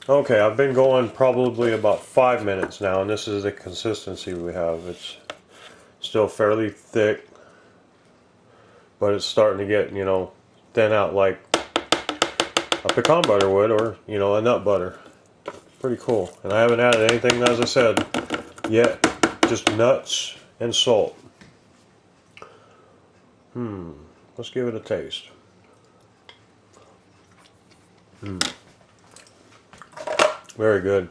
Okay, I've been going probably about 5 minutes now, and this is the consistency we have. It's still fairly thick, but it's starting to get, you know, thin out like a pecan butter would, or, you know, a nut butter. Pretty cool. And I haven't added anything, as I said, yet. Just nuts and salt. Let's give it a taste. Very good.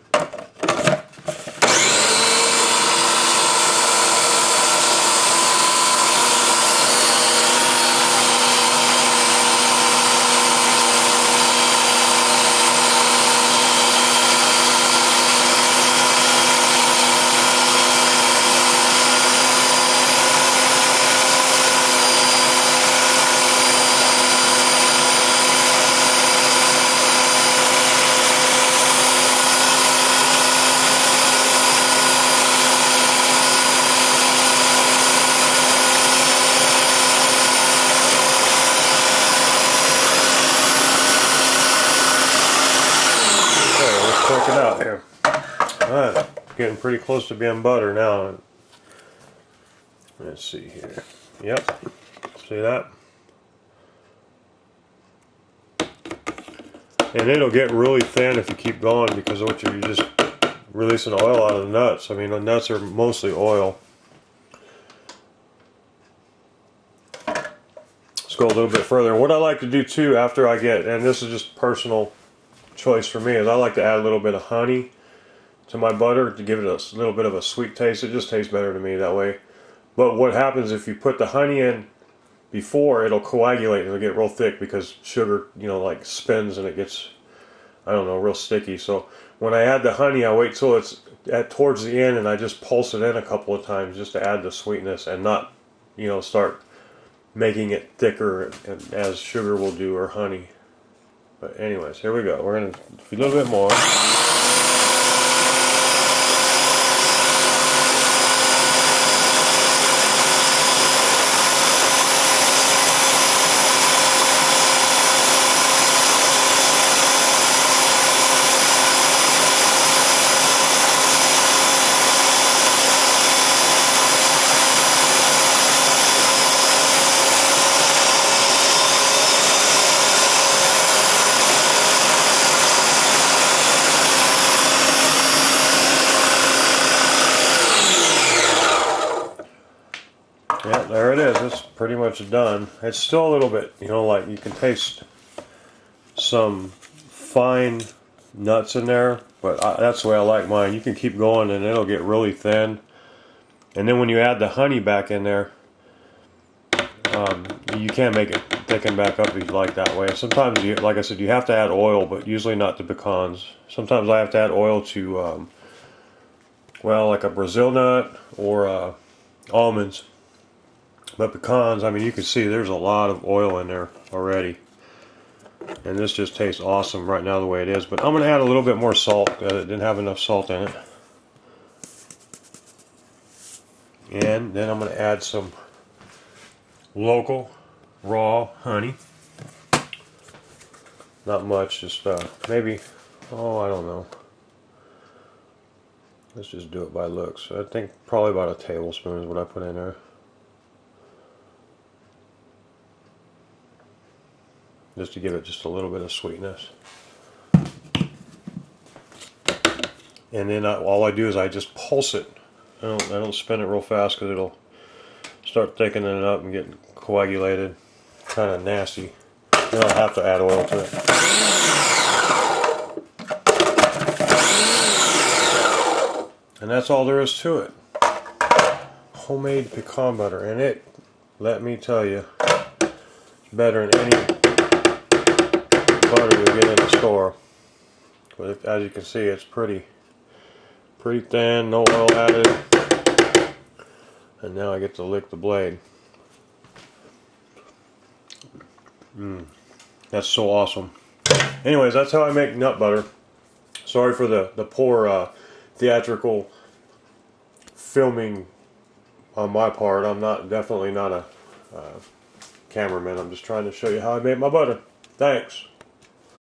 Check it out here. Alright, getting pretty close to being butter now. Let's see here. Yep. See that? And it'll get really thin if you keep going, because what you're just releasing oil out of the nuts. I mean, the nuts are mostly oil. Let's go a little bit further. What I like to do too after I get, and this is just personal choice for me, is I like to add a little bit of honey to my butter to give it a little bit of a sweet taste. It just tastes better to me that way. But what happens if you put the honey in before, it'll coagulate, it'll get real thick because sugar, you know, like spins and it gets, I don't know, real sticky. So when I add the honey, I wait till it's towards the end, and I just pulse it in a couple of times just to add the sweetness, and not, you know, start making it thicker as sugar will do, or honey. But anyways, here we go. We're going to do a little bit more. Yeah, there it is. It's pretty much done. It's still a little bit, you know, like you can taste some fine nuts in there, but that's the way I like mine. You can keep going and it'll get really thin. And then when you add the honey back in there, you can make it thicken back up if you like that way. Sometimes, like I said, you have to add oil, but usually not to pecans. Sometimes I have to add oil to, well, like a Brazil nut or almonds. But pecans, I mean, you can see there's a lot of oil in there already. And this just tastes awesome right now the way it is. But I'm going to add a little bit more salt, because it didn't have enough salt in it. And then I'm going to add some local raw honey. Not much, just maybe, oh, I don't know. Let's just do it by looks. I think probably about a tablespoon is what I put in there. Just to give it just a little bit of sweetness. And then all I do is I just pulse it. I don't spin it real fast, because it'll start thickening it up and getting coagulated. Kind of nasty. You don't have to add oil to it. And that's all there is to it. Homemade pecan butter. And it, let me tell you, it's better than any butter you get in the store. But as you can see, it's pretty thin, no oil added. And now I get to lick the blade. That's so awesome. Anyways, that's how I make nut butter. Sorry for the poor theatrical filming on my part. I'm definitely not a cameraman. I'm just trying to show you how I make my butter. Thanks.